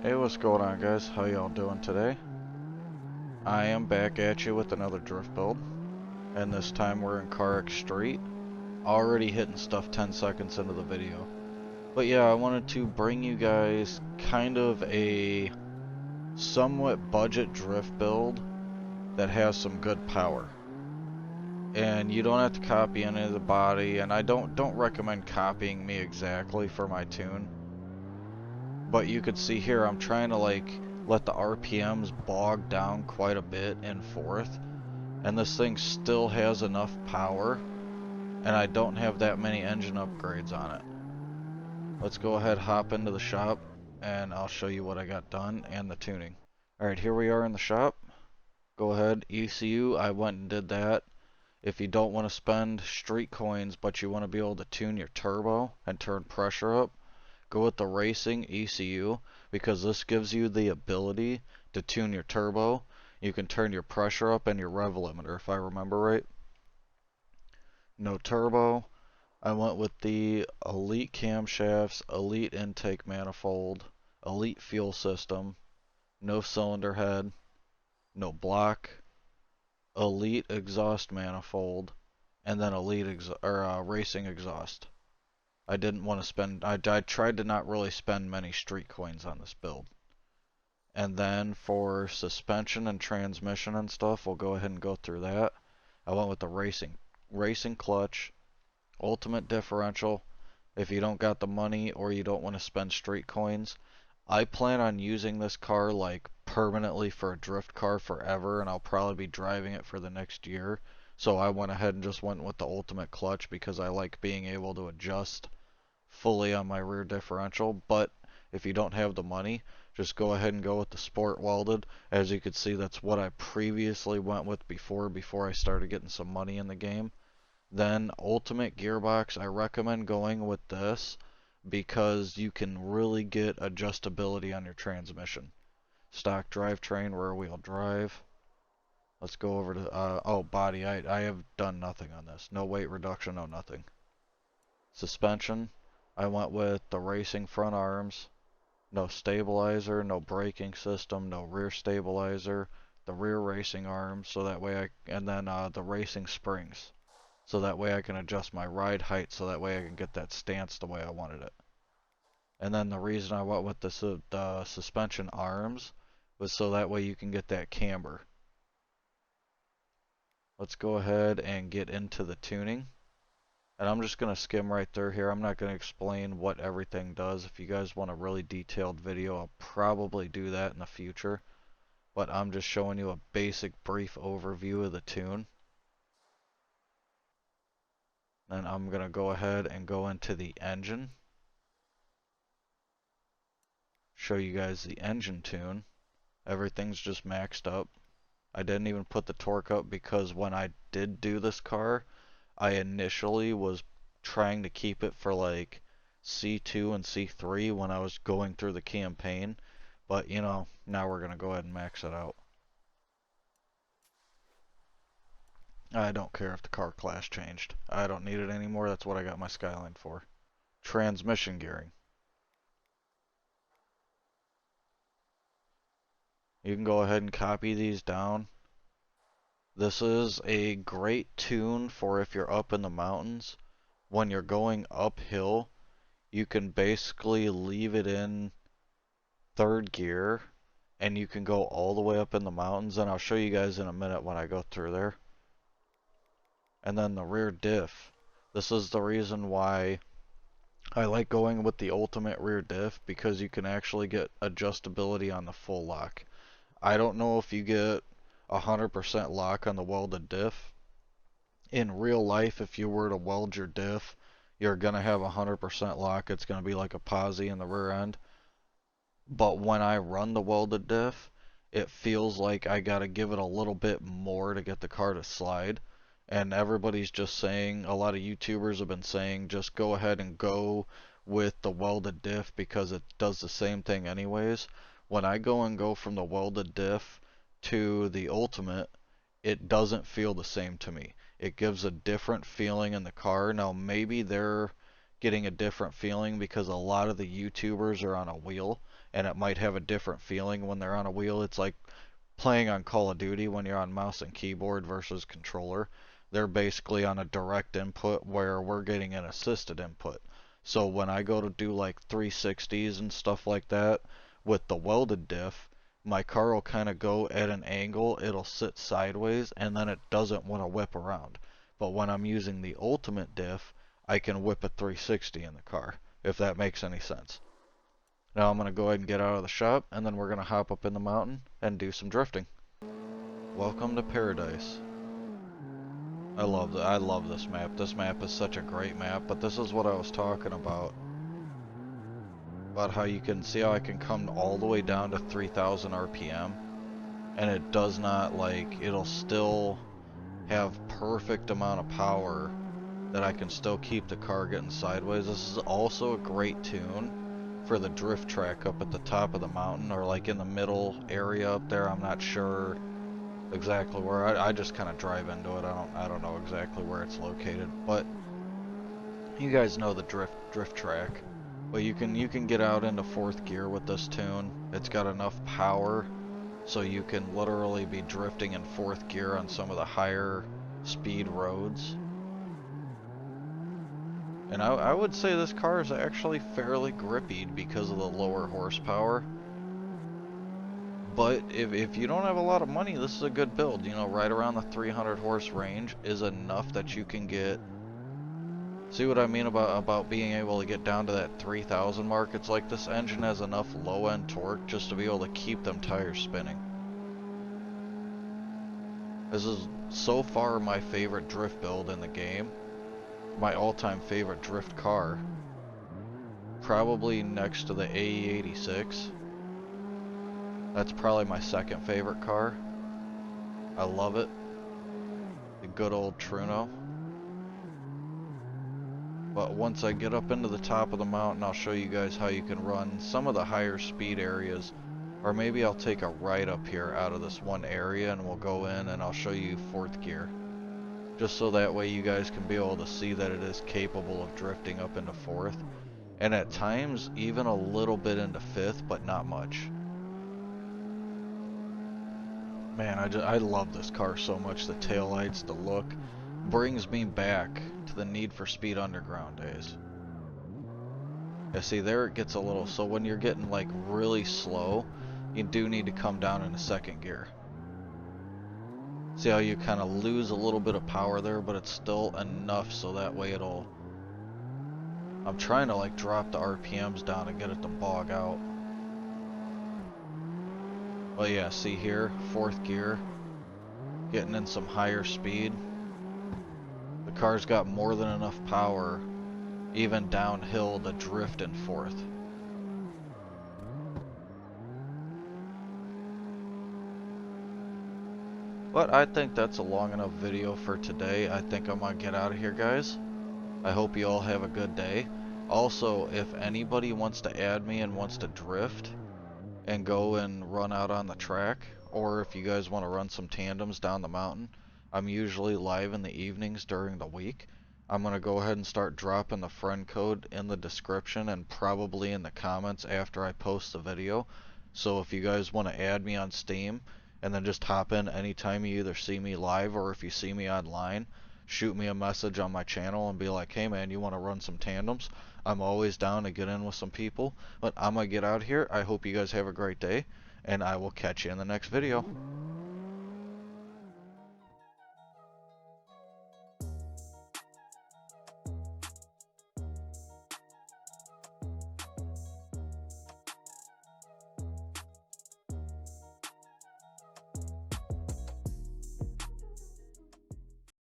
Hey, what's going on, guys? How y'all doing today? I am back at you with another drift build, and this time we're in CARX Street. Already hitting stuff 10 seconds into the video. But yeah, I wanted to bring you guys kind of a somewhat budget drift build that has some good power. And you don't have to copy any of the body, and I don't recommend copying me exactly for my tune. But you could see here, I'm trying to like let the RPMs bog down quite a bit in fourth, and this thing still has enough power, and I don't have that many engine upgrades on it. Let's go ahead, hop into the shop, and I'll show you what I got done and the tuning. Alright, here we are in the shop. Go ahead, ECU, I went and did that. If you don't want to spend street coins, but you want to be able to tune your turbo and turn pressure up, go with the racing ECU, because this gives you the ability to tune your turbo. You can turn your pressure up and your rev limiter, if I remember right. No turbo. I went with the Elite camshafts, Elite intake manifold, Elite fuel system, no cylinder head, no block, Elite exhaust manifold, and then Elite racing exhaust. I didn't want to spend, I tried to not really spend many street coins on this build. And then for suspension and transmission and stuff, we'll go ahead and go through that. I went with the racing clutch, ultimate differential. If you don't got the money or you don't want to spend street coins, I plan on using this car like permanently for a drift car forever, and I'll probably be driving it for the next year. So I went ahead and just went with the ultimate clutch because I like being able to adjust fully on my rear differential. But if you don't have the money, just go ahead and go with the sport welded. As you can see, that's what I previously went with before I started getting some money in the game. Then ultimate gearbox, I recommend going with this because you can really get adjustability on your transmission. Stock drivetrain, rear wheel drive. Let's go over to body. I have done nothing on this. No weight reduction, no nothing. Suspension, I went with the racing front arms. No stabilizer, no braking system, no rear stabilizer, the rear racing arms, so that way and then the racing springs. So that way I can adjust my ride height, so that way I can get that stance the way I wanted it. And then the reason I went with the suspension arms was so that way you can get that camber. Let's go ahead and get into the tuning. And I'm just going to skim right through here. I'm not going to explain what everything does. If you guys want a really detailed video, I'll probably do that in the future. But I'm just showing you a basic brief overview of the tune. Then I'm going to go ahead and go into the engine. Show you guys the engine tune. Everything's just maxed up. I didn't even put the torque up because when I did do this car, I initially was trying to keep it for like C2 and C3 when I was going through the campaign, but you know, now we're gonna go ahead and max it out. I don't care if the car class changed. I don't need it anymore. That's what I got my Skyline for. Transmission gearing. You can go ahead and copy these down. This is a great tune for if you're up in the mountains. When you're going uphill, you can basically leave it in third gear and you can go all the way up in the mountains, and I'll show you guys in a minute when I go through there. And then the rear diff. This is the reason why I like going with the ultimate rear diff, because you can actually get adjustability on the full lock. I don't know if you get 100% lock on the welded diff. In real life, if you were to weld your diff, you're going to have 100% lock. It's going to be like a posi in the rear end. But when I run the welded diff, it feels like I got to give it a little bit more to get the car to slide. And everybody's just saying, a lot of YouTubers have been saying, just go ahead and go with the welded diff because it does the same thing anyways. When I go from the welded diff to the ultimate, it doesn't feel the same to me. It gives a different feeling in the car. Now maybe they're getting a different feeling because a lot of the YouTubers are on a wheel, and it might have a different feeling when they're on a wheel. It's like playing on Call of Duty when you're on mouse and keyboard versus controller. They're basically on a direct input where we're getting an assisted input. So when I go to do like 360s and stuff like that with the welded diff, my car will kind of go at an angle, it'll sit sideways, and then it doesn't want to whip around. But when I'm using the ultimate diff, I can whip a 360 in the car, if that makes any sense. Now I'm going to go ahead and get out of the shop, and then we're going to hop up in the mountain and do some drifting. Welcome to paradise. I love this map. This map is such a great map, but this is what I was talking about. About how you can see how I can come all the way down to 3000 RPM, and it does not, like, it'll still have perfect amount of power that I can still keep the car getting sideways. This is also a great tune for the drift track up at the top of the mountain, or like in the middle area up there. I'm not sure exactly where. I just kind of drive into it. I don't know exactly where it's located, but you guys know the drift track. But you can get out into fourth gear with this tune. It's got enough power so you can literally be drifting in fourth gear on some of the higher speed roads. And I would say this car is actually fairly grippy because of the lower horsepower. But if you don't have a lot of money, this is a good build. You know, right around the 300 horse range is enough that you can get... See what I mean about being able to get down to that 3000 mark? It's like this engine has enough low-end torque just to be able to keep them tires spinning. This is so far my favorite drift build in the game. My all-time favorite drift car. Probably next to the AE86. That's probably my second favorite car. I love it. The good old Truno. But once I get up into the top of the mountain, I'll show you guys how you can run some of the higher speed areas. Or maybe I'll take a right up here out of this one area and we'll go in and I'll show you fourth gear. Just so that way you guys can be able to see that it is capable of drifting up into fourth. And at times, even a little bit into fifth, but not much. Man, I love this car so much. The taillights, the look, brings me back to the Need for Speed Underground days. Yeah, see, there it gets a little... So when you're getting, like, really slow, you do need to come down into second gear. See how you kind of lose a little bit of power there, but it's still enough so that way it'll... I'm trying to, like, drop the RPMs down and get it to bog out. But yeah, see here, fourth gear, getting in some higher speed. The car's got more than enough power, even downhill, to drift in fourth. But I think that's a long enough video for today. I think I'm gonna get out of here, guys. I hope you all have a good day. Also, if anybody wants to add me and wants to drift and go and run out on the track, or if you guys want to run some tandems down the mountain, I'm usually live in the evenings during the week. I'm going to go ahead and start dropping the friend code in the description and probably in the comments after I post the video. So if you guys want to add me on Steam and then just hop in anytime you either see me live or if you see me online, shoot me a message on my channel and be like, hey man, you want to run some tandems? I'm always down to get in with some people. But I'm going to get out here. I hope you guys have a great day, and I will catch you in the next video.